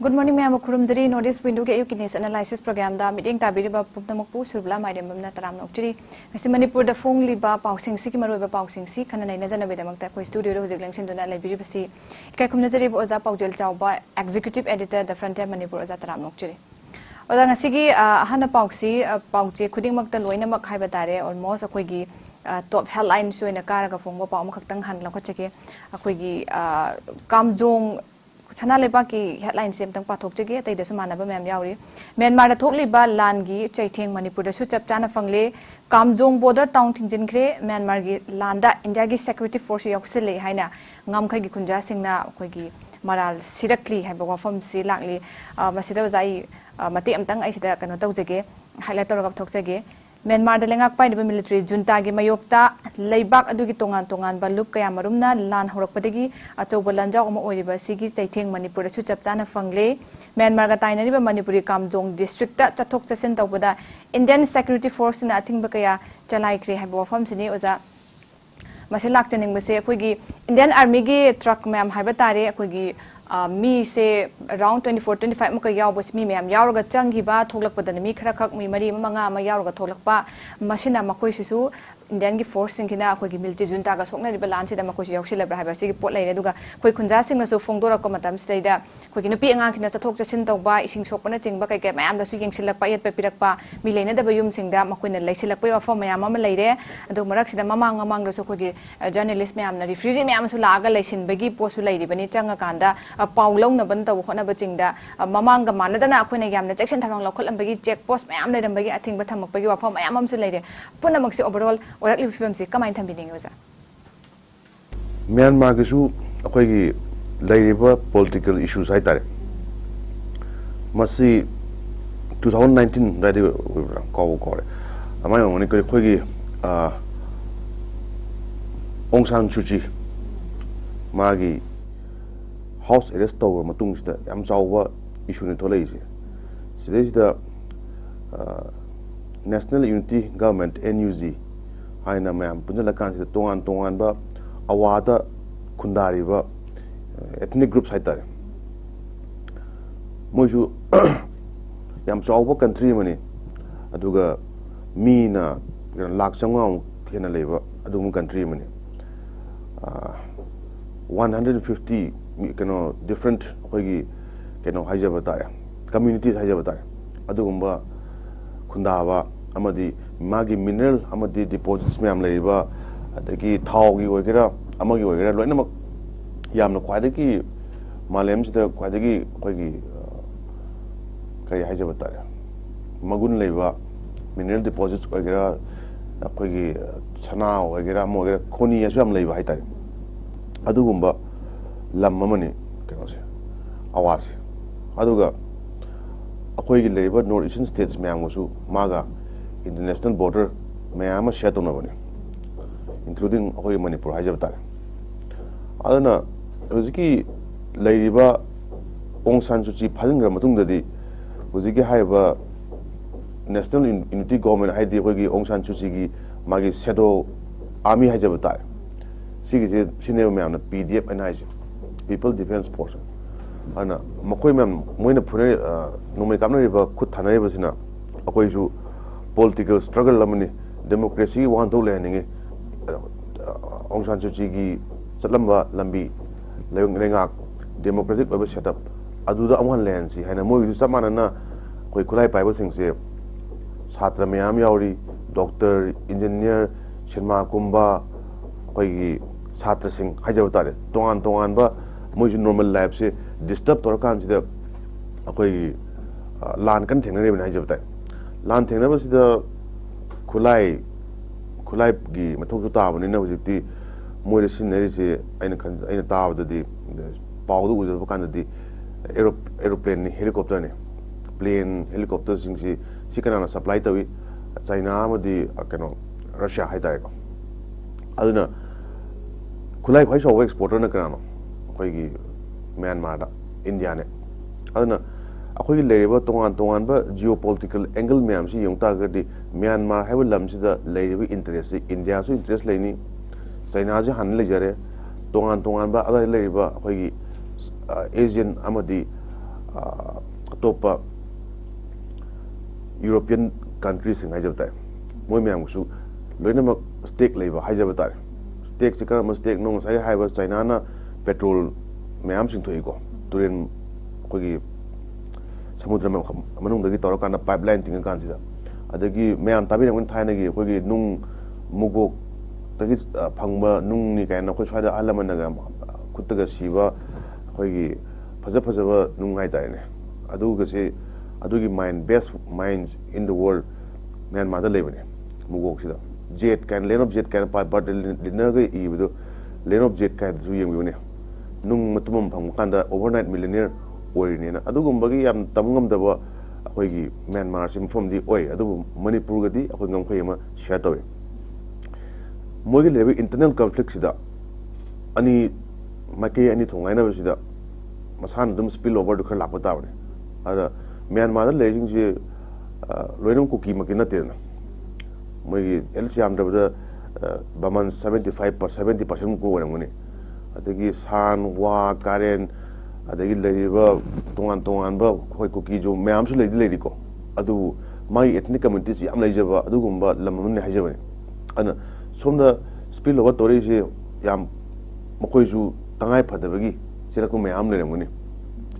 Good morning, ma'am. Kurumjari Notice Window ke News Analysis Program da meeting tabiriba pupnamakpu Surbala Mairembam na taramnokjari. Ngasi Manipur da phong liba pausingsi ki maroiba pausingsi kana naina jana bedamakta koi studio ro hojik lengshin dona laibiribasi. Kai khumnajari bo oza PAOJEL CHAOBA Executive Editor the Frontier Manipur oza taramnokjari. Oda ngasi gi ahana pausi pauje khudingmakta loinamak haiba tare almost akoigi top headline soina karaga phongba paum khaktang han lakhachake akoigi kamjong Chana leba ki headline sem tang pathok chege tai da samana ba mem yauri Myanmar da thokli ba lan gi chaitheng Manipur da su chap chana fangle kamjong border town thingjin khre Myanmar gi landa India gi security force yoksele haina ngam khai gi kunja singna koi gi maral sirakli hai ba wafam si lakli masida jai mate amtang ai sida kano tawjege highlight torga thokjege Myanmar da lengak pai ba military junta gi mayokta leibak adugi tongan tongan ba lup kaya marumna lan horakpadagi achouba lanjau ama oiriba sigi chaitheng Manipur su chapchana fangle Myanmar ga tainari ba Manipuri kamjong district ta chathok chasen tawbada Indian security force na athing ba kaya chalai kre haiba wafam sini oza maselak chaning base akoigi Indian army gi truck ma'am haiba tare akoigi me say around 24-25 muka yaw bos mi ma'am yaw ga changi ba thoglak padan mi khara khak mi mari manga ma yaw ga thoglak pa machine makoi susu Indian gi force singkina akoigi military junta ga sokna riba lan sida makoi yaw sila bra haiba sigi pot lai duga koi khunja sing na so phongdora ko matam sida koi nupi anga khina chathok chasin tawba ising sokpana chingba kai kai ma'am da su yengsilak pa yet pa pirak pa mi leina da bayum singda makoi na laisilak pa wafam ma'am ama leire adu marak sida mamang amang da so koi journalist ma'am na refugee ma'am su laga laisin bagi posu lairi bani changa kanda Paulong na ban taw khona ba chingda mamang ga manadana akhoi yamna section thamang lokhol ambagi check post mayam leidam bagi athing ba thamak bagi wafam mayam am su leire punamak si overall orakli fibam si kamain thambini oza Myanmar ga su akhoi gi leiriba political issues hai tare masi 2019 ready ko amai ngoni ko khoi gi Aung San Suu Kyi magi House arrest tower matung sida yam chawa issue ni tholai se sidai sida National Unity Government NUG haina mayam punjala kan sida tongan ba awada khundari ba ethnic groups haitare moju yam chawa country mani aduga mi na lak changwa hena leba adum country mani 150 different hoigi haijaba tare communities haijaba tare adugumba khundaba amadi magi mineral amadi deposits mayam leiba adagi thaugi oigera amagi oigera loinamak yamna khwadagi malem sida khwadagi hoigi kai haijaba tare magun leiba mineral deposits oigera hoigi chana oigera mogera khoni asu am leiba haitare adugumba lam amani kenose awase aduga akoi gi leiba North Eastern states mayam su maga international border mayam share tona bani including akoi Manipur hajab tare adana hojiki leiba Aung San Suu Kyi phalingra matung dadi hojiki haiba National Unity Government haidi akoi gi Aung San Suu Kyi gi magi shadow army hajab tare sigi se sinema mayam na PDF anai People Defense Force. Ana makoi ma'am moina phune nomai kamna riba khut thanai basina akoi su political struggle lamani democracy wan to le ninge Aung San Suu Kyi gi chatlamba lambi leung lengak democratic oba setup aduda amhan len si haina moi su samana na koi khulai paiba singse chhatra mayam yauri doctor engineer sharma kumba koi gi chhatra sing hajaw tare tongan ba moju normal life se disturb tor kan sida akoi lan kan thengna re bana hajab tai lan thengna ba sida khulai gi mathok ta bani na hujiti moi sin ne se aina ta ba di pawdu ujo kan di aeroplane ni helicopter ne plane helicopter sing si kana na supply tawi China ma di kano Russia hai dai ko aduna khulai phai so exporter na kana akoigi Myanmar da India ne aduna akoigi leiba tongan ba geopolitical angle mayam si yongta gadi Myanmar haiba lam si da leiba interest India su interest leini China ji han le jare tongan ba ada leiba akoigi Asian amadi atop European countries in Hajab time. Moyamsu, Lunama stake labor, Hajab stake second mistake, no, I have China petrol, Mayams into Ego, Turin Kogi Samudra Manung the Torokana pipeline thing and consider. Adagi Mayam Tabi when Tainagi, Kogi Nung Mugo, Pangba, Nung Nika, and of course, the Alamanagam, Kutaga Shiva, Kogi, Pazapazava, Nung Haitane. Aduga Adugi mind best minds in the world, man mother living. Mugo jet can lane of jet can but the Linerga E with the lane of jet can do you Nung Matumum Pangkanda overnight millionaire or in Adugumbagi am Tamungam the Wagi man marching from the Oi, Adu Manipurgadi, Akungam Kayama, Shadow. Mogi levi internal conflicts da Ani Maki any Tongana was the Masan dum spill over to Kalapatawne. Other Myanmar legend, Renum cookie Makinatin. Mogi LCM the Baman 70% go and money. I think it's Han, Wa, Karen, I think it's Lady Tongan, Cookie, Mam, Lady Ko. Adu, my ethnic communities, Amlajava, Adugumba, Lamun Hajavan. And some the spill over Torisi, Yam Mokoju, Tangai Padavagi, Serakum Amle money.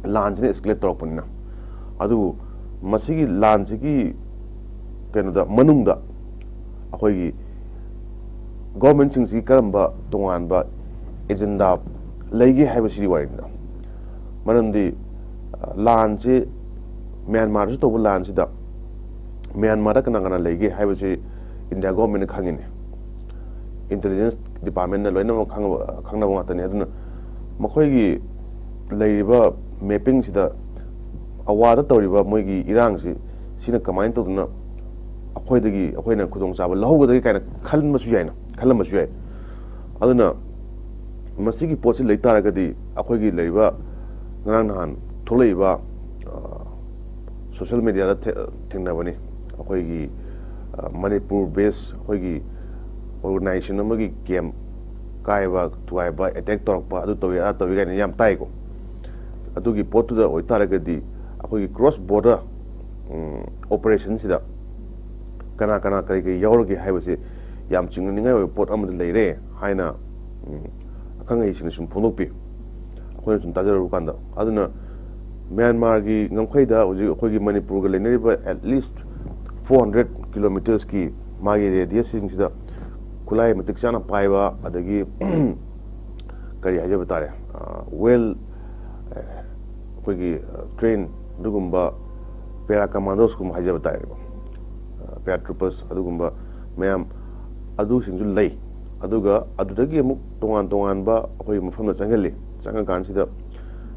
Lands escalator open. Adu Masigi Lansigi Canada Manunda. Ahoy government sings Karamba, Tonganba, agenda, Lagi have a city wide. Manandi Lanche Myanmar to Lanche da Myanmar Kanagana Lagi have a say in their government hanging. Intelligence Department, the Lena Kanawatan, Makogi Labor mapping the Awada Toriba Mogi Iransi, Sina Kamain to the Akoidagi, Akoina Kudong Saba, Logo the kind of Kalamasuay. Aduna Masiki Posi Lataragadi, Akoigi Leva, Nanahan, Toleva, social media Tinavani, Akoigi, Manipur base, Akoigi organization, Namagi game, Kaiva, Tuaiba, attack Torpa, Adu and Yam Taigo. Adugi port to the Oitaragadi, Akoigi cross border operations. Kana Yorgi Havasi Yam Chinga port on the Lere, Haina Kangation Punupi, according to Tajarukanda. Aduna Myanmargi Namkaida was Kogi Manipur at least 400 kilometers ki Magi radius the Kulai Matixana Paiva Adagi Kari Hajabatare. Well Kogi train Dugumba Pera Commandos kum Hajabatare. Paratroopers, Adugumba, Mayam, Adu Singul Lay, Aduga, Adudagi, Tongan Ba, from the Sangeli, Sangan Sida,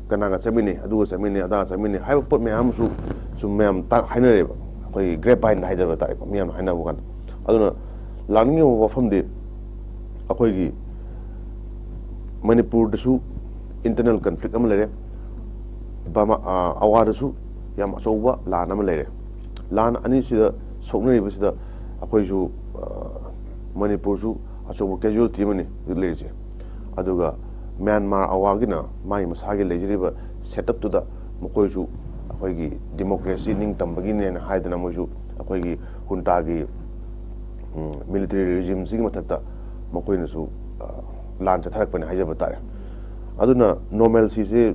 Kanaga Samini, Adu Samini, Ada Samini, I put Mayam to Mayam Hiner, Grapine Hyder type, Miam Hinawan. I don't know, Langi over from the Akoigi Manipur, the Su, internal conflict, Amalere, Bama Awadasu, Yamasoba, Lan Amalere, Lan Anisida. Soknari was the Akoju Manipursu, Asobu casualty money, the lazy. Aduga, Myanmar Awagina, my Masagi Lazy set up to the Mokoju, Akogi, democracy, Ning Tambagini and Haidanamoju, Akogi, Huntagi, military regime, Sigmatata, Mokoinasu, Lance attack when Hajabatare. Aduna, normalcy say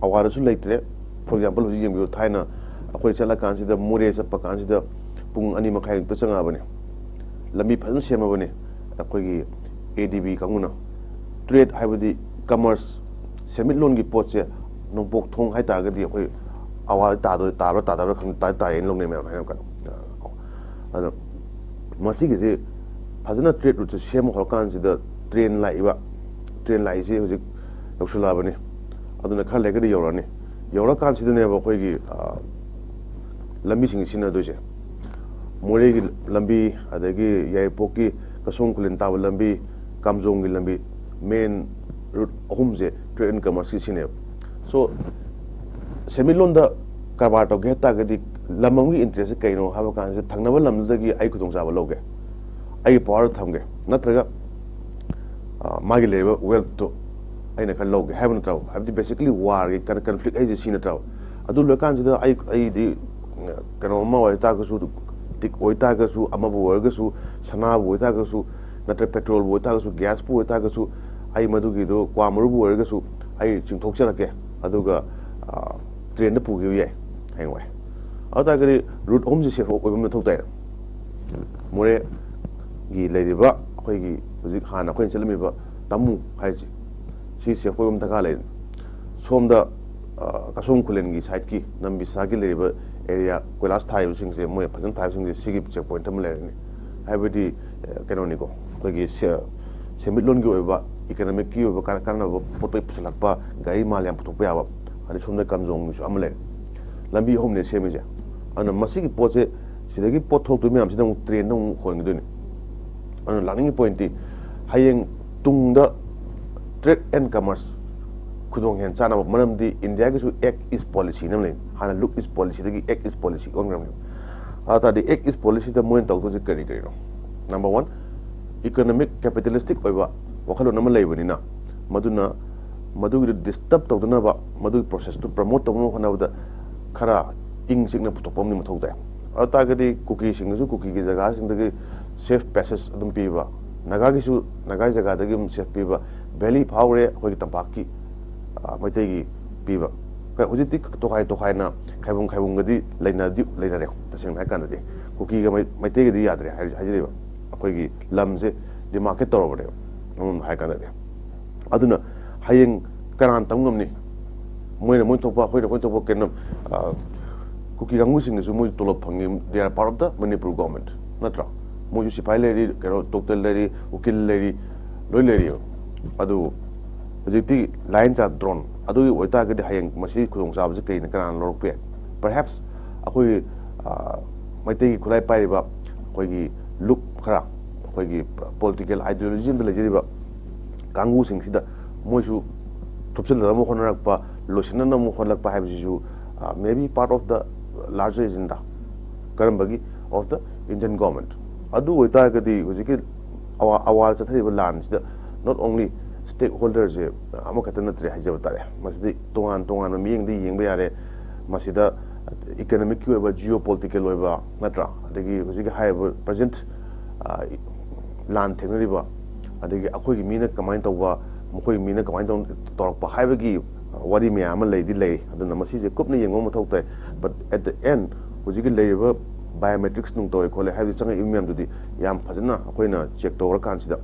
Awarasu later, for example, you Taina. Akwai chala consider Mure Sapa consider Pung Anima Kai Pesangabane. Lami Pan Shamabane, Akwai ADB Kanguna. Trade Hivadi commerce, semi longi ports, no book tong high target, our Tara in long name. Masik is a Pazana trade with a shame of consider train laiva, train lai, was a Yoshulabane. Aduna Kalagadi Yorani. Yora consider never Lambi Singina Doja Mori Lambi, Adagi, Yaipoki, Kasung Kulintava Lambi, Kamzong Lambi, main route Homze, train commerce. So, Semilonda Carvato Geta Lamangi interest Kaino, have a cancer, Tanava Lamzagi, I could have a loge. I power Tange, Natraga Magileva, well to aina khar log have na traw have basically war ge kan conflict ai ji na traw adu lo kan sida ai di kano ma wa ta ga su tik oi ta ga su ama bu ga su sana bu ta ga su natra petrol bu ta ga su gas bu ta ga su ai madu gi do kwa maru bu ga su ai ching thok cha ke adu ga train da pu gi ye hai wai ata ga route home ji se oi bam thok tai more gi le ri ba khoi gi zik hana khoi chalmi ba tamu hai ji si se khoi bam ta ka le som da kasum kulen gi site ki nambi sa gi le ba area koilas thai sing se moi phajan thai sing se sigi checkpoint tam le ni haibadi kanoni ko kogi semilon gi oba economic ki oba kan na potoi pusalak pa gai mal yam putok pa ba ani somne kamjong su amle lambi home ne semi ja ana masigi poche sidagi pothok tu mi am sidang train nong khon gi duni ana learning point ti hayeng tungda trade and commerce kudong hen chana manam di India gi su act is policy namle hana look is policy dagi act is policy ongram ata di act is policy da moin tawto je kari kari no number 1 economic capitalistic oiba wakhalo nama leibani na maduna madu disturb tawdana ba madu process to promote tawno hana da khara ing signa putopom ni mathau da ata gadi cookie sing su cookie gi jaga sing dagi safe passage adum pi ba naga gi su naga jaga dagi safe pi ba valley phawre hoi tampaki maitei gi pi ba ka hojiti to khai na khaibung gadi leina re taseng hai kan de cookie ga maitei gi yadre hai jire ba akoi gi lam se di market tor over non hai kan de aduna hayeng karan tamngam ni moina moi topa hoi topa kenam cookie gangu sing su moi tolop phangi they are part of the Manipur government natra moi si pai leri kero doctor leri ukil leri loi leri adu hojiti line cha drone adu oita ga de hayeng masi khudong sa ba kai na karan lorok pe perhaps akoi maitei khulai pai ba koi gi look khara koi gi political ideology de lejiri ba kangu sing sida moi su thupsel da mo khonak pa losina na mo khonlak pa hai ju maybe part of the larger agenda karambagi of the Indian government adu oita ga di hojiki awal cha thari ba land sida not only stakeholders amakatana tre hajaba tare masdi tongan miyeng di yeng ba yare masida economic ki oba geopolitical oba natra adagi hojiki high present land technology ba adagi akoi gi mina kamai tawba mokoi mina kamai torok pa haibagi wari mya ma lei di lei aduna masi je kupna yeng mo thok tai but at the end hojiki leiba biometrics nung toy khole haibi changa imyam dudi yam phajana akoina check tawra kan sida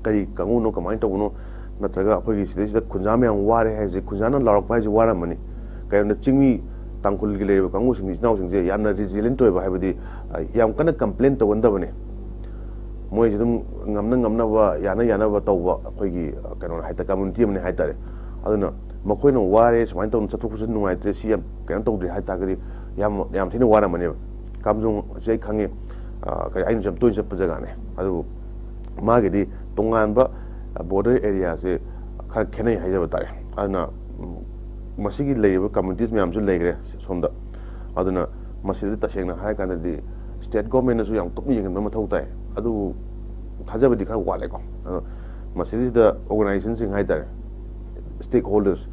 kari kangu no kamai tawno natraga akoi gi sida khunjam yang ware hai je khunjana larok pai je wara mani kayna chingmi tangkul gi leiba kangu sing naw sing je yamna resilient toy ba haibadi yam kana complain tawanda bane moi jidum ngamna ba yana ba tawba akoi gi kano haita community mani haitare aduna makoina ware smain taw chathuk su nungai tre si yam kan taw dri haita gari yam thina wara mani kamjung sei khange kai ain jam toin jap jaga ne adu mage di tongan ba border area se khar khenai haija batare aduna masigi leiba communities myam su leigre somda aduna masidi tasengna hai kan di state government su yang topni yeng ma thau tai adu thajabadi khar wale ko masidi da organization sing haitare stakeholders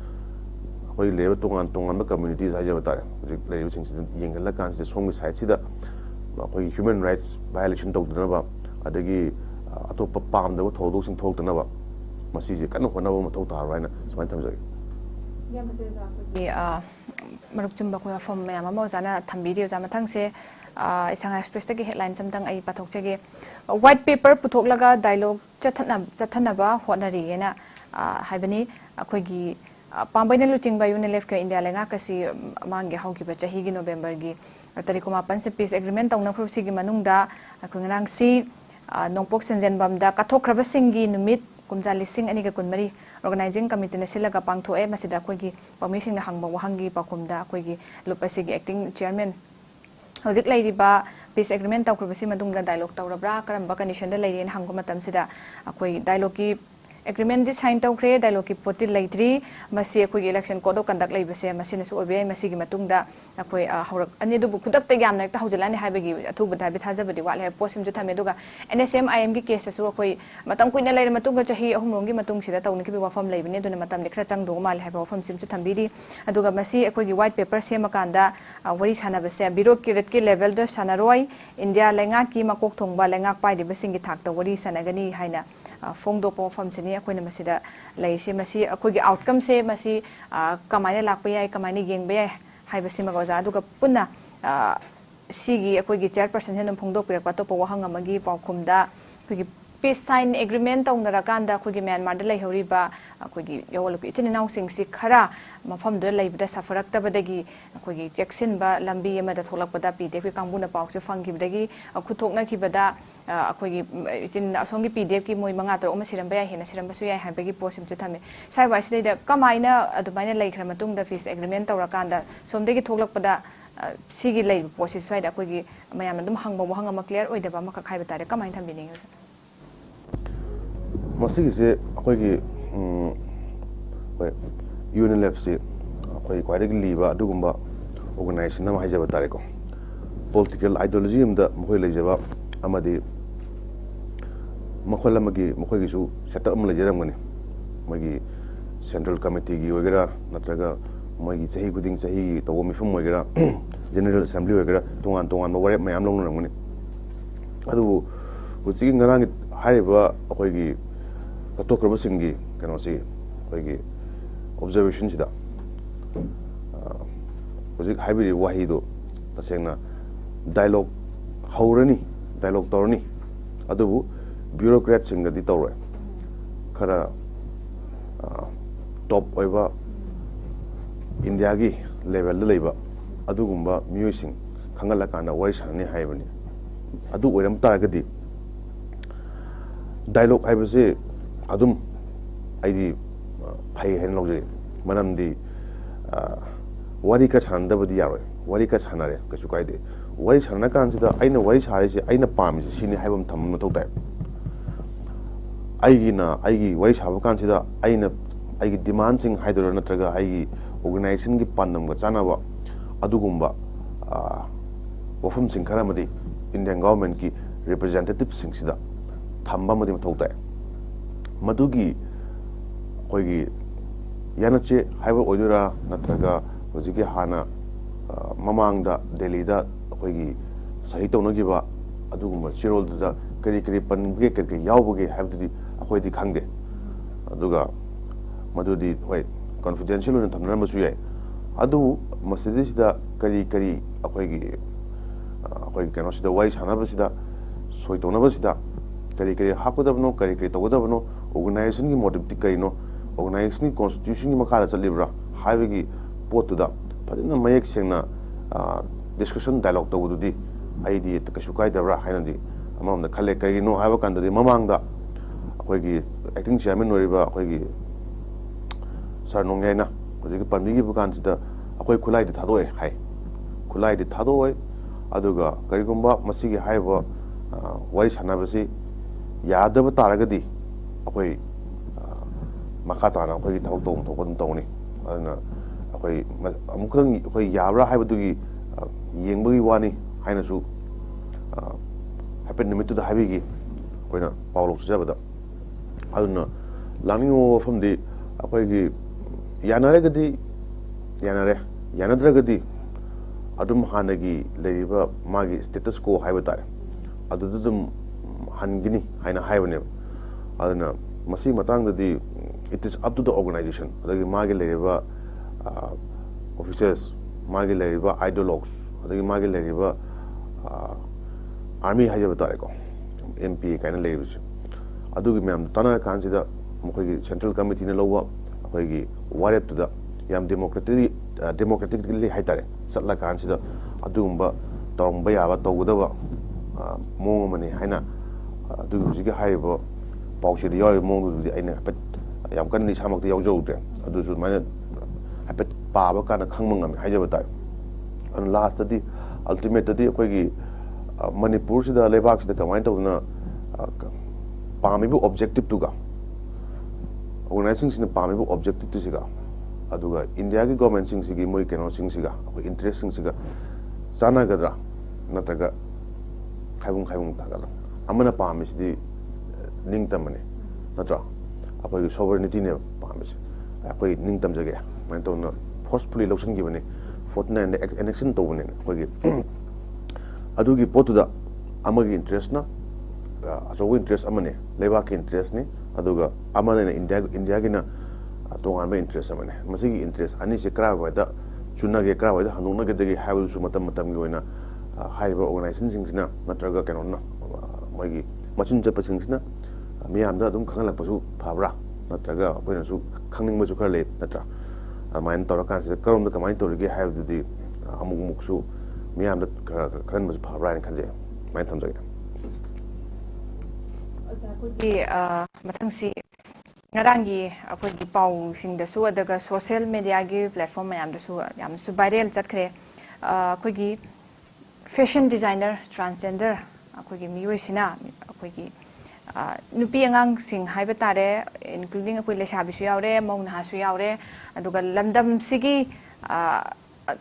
hoi level tongan ba communities haija batare level sing yeng la kan se song side sida hoi human rights violation tawdana ba adagi atopa pam da thodok sing thokdana ba masi je kan hona ba mathau tar raina smain thamjai yam se za ko maruk chumba ko form me ama jana thambi dio jama thang se isang express ki headline samtang ai pathok chege white paper puthok laga dialogue chathana ba honari ena haibani akoi gi pambaina luching ba UNILEF ka India lenga kasi mangi hauki ba chahi gi November gi tariko 8 se peace agreement tongna khrusi gi manungda akungrang si nongpok senjen bamda kathokraba singi numit kumja lising ani ga kunmari organizing committee na silaga pangtho e masida koi gi permission na hangba wahangi pakumda koi gi lupasi gi acting chairman hojik lai riba peace agreement tawkrabasi madungda dialogue tawrabra karamba condition da lairien hangko matam sida akoi dialogue ki agreement di sign tawkre dialogue ki poti leitri masi akoi election code of conduct leibase masi na su obe masi gi matungda akoi haurak ani du kudak ta yam nak ta haujalani haibagi athu bada bi thajabadi wale posim ju thame duga NSM IM gi case su akoi matam kuina leir matunga chahi ahumrong gi matung sida tawni ki wafam leibani duna matam ni khra chang do mal haiba wafam sim chu thambiri aduga masi akoi gi white paper sema kanda wari sana base bureaucracy ki level da sanaroi India lenga ki makok thongba lenga pai di basing gi thak ta wari sanagani haina phongdo po wafam chini akoi na masida lai se masi akoi gi outcome se masi kamaina lakpa yai kamaina yengba yai haiba sima goza aduga punna sigi akoi gi chairperson henam phongdo pirakpa to po wahang amagi paukhumda akoi gi peace sign agreement taunara kanda akoi gi Myanmar da lai horiba akoi gi yawal ku ichini naw sing si khara mafam da laibda safarak tabadagi akoi gi jackson ba lambi ama da tholakpada pdf ki kangbu na pawse fanggibdagi khuthokna kibada akoi gi ichin asongi pdf ki moi manga to oma siramba ya hena siramba su ya habagi posim chu thame sai wa sida kamaina adumaina laikhra matung da peace agreement taura kanda somdegi tholakpada sigi lai posi sai da akoi gi mayam dum hangba wahang ama clear oidaba maka khaiba tare kamain thambini masigi se akoi gi UNLF se akoi kwaide gi liba adugumba organization nama haijaba tare ko political ideology amda mkhoi leijaba amadi makhol amagi mkhoi gi su setup am leijaram gani magi central committee gi wagera natraga magi chahi guding chahi to mifum wagera general assembly wagera tongan tongan ma ware mayam long ramgani adu uchi ngarang haiba akoi gi katokraba singi kano si akoi gi observation sida uchi haibiri wahido tasengna dialogue haurani dialogue torni adubu bureaucrat singa di tawre khara top oiba India gi level da leiba adugumba miyosing khangala kana wai sanani haibani adu oiram taragadi dialogue haibase adum aidi phai hen logje manamdi wari ka chandabadi yaroi wari ka chanare kachu kaide wari chana kansida aina wari chhaise aina pamise sini haibam thamma mathau tai aigi wari chhaba kansida aina aigi demand sing haidora natraga aigi organization gi pandam ga chanaba adugumba wafam sing khara madi Indian government ki representative sing sida thamba madi mathau tai madugi koigi yanache haiba oidura natraga hojiki hana mamangda Delhi da koigi sahi tawnagiba adugumba chirol da kari kari pange kari yawbuge haibdi akhoi di khangde aduga madudi hoi confidential on thamna masu yai adu masjid sida kari kari akhoi kano sida wai chana basida soi tawna basida kari kari hakudabno kari kari tawdabno organization gi motive ti kari no organization gi constitution gi makala chalibra haibgi potuda padina mayek sengna discussion dialogue tawdudi aidi kashu kaidabra hainadi amamda khale kari no haiba kandadi mamangda akhoi gi acting chairman oriba akhoi gi sar nongena hojiki pandigi bukan sida akhoi khulai di thadoi hai khulai di thadoi aduga karigumba masigi haiba wari sanabasi yadaba taragadi akhoi makata na akhoi thau tong thokon tawni aduna akhoi amukang akhoi yabra haibadugi yengbugi wani hainasu happen nimitu da habigi koina pawlo sujabada aduna laningo famdi akhoi gi yanare gadi yanare yanadragadi adum hanagi leiba magi status quo haibata adudum hangini haina haibane aduna masi matangdadi it is up to the organization adagi magi leiba officers magi leiba ideologues adagi magi leiba army hajabata ko MP kaina leibus adugi myam tana kansida mokoi central committee na lowa akhoi warep to the yam democratically haitare satla kansida adugumba tawngba yaba tawgudaba mong mani haina adugi hujigi haibo pawsidi yoy mong du aina pet yam kan ni samakti yawjoude adusu mana hapet paaba kana khangmangam haijabata and last di ultimate di akhoi Manipur sida lebak sida kamain tawna pamibu objective tuga organizing sina pamibu objective tu siga aduga India ki government sing sigi moi keno sing siga akoi interest sing siga sana gadra nataga khaibung tagala amana pami sidi ningtam ne natra akoi sovereignty ne pami akoi ningtam jage man to na forcefully lotion gi bane 49 election to bane akoi gi adugi potuda amagi interest na aso interest amane leba ki interest ni aduga amana India gi na tongan ba interest amane masigi interest ani se kra ba da chuna ge kra ba da hanuna ge de haibu su matam gi oina haiba organization sing sina natraga keno na magi machin chapa sing sina miyam da dum khangalak pasu phabra natraga apoina su khangning ma su khar le natra main tora kan se karom da kamai tor ge haibu di amuk muk su miyam da khan ma su phabra ni khanje main tham jage ꯑꯩꯈꯣꯏꯒꯤ ꯃꯊꯪꯁꯤ ꯉꯔꯥꯡꯒꯤ ꯑꯩꯈꯣꯏꯒꯤ ꯄꯥꯎꯁꯤꯡꯗꯁꯨ ꯑꯗꯨꯒ social ꯃꯦꯗꯤꯌꯥꯒꯤ platform ꯃꯌꯥꯝꯗꯁꯨ ꯌꯥꯝꯅꯁꯨ viral ꯆꯠꯈ꯭ꯔꯦ ꯑꯩꯈꯣꯏꯒꯤ fashion designer transgender ꯑꯩꯈꯣꯏꯒꯤ ꯃꯤꯑꯣꯏꯁꯤꯅ ꯑꯩꯈꯣꯏꯒꯤ ꯅꯨꯄꯤ ꯑꯉꯥꯡꯁꯤꯡ ꯍꯥꯏꯕ ꯇꯥꯔꯦ ꯏꯟꯀ꯭ꯂꯨꯗꯤꯡ ꯑꯩꯈꯣꯏ ꯂꯩꯁꯥꯕꯤꯁꯨ ꯌꯥꯎꯔꯦ ꯃꯧ ꯅꯍꯥꯁꯨ ꯌꯥꯎꯔꯦ ꯑꯗꯨꯒ ꯂꯝꯗꯝꯁꯤꯒꯤ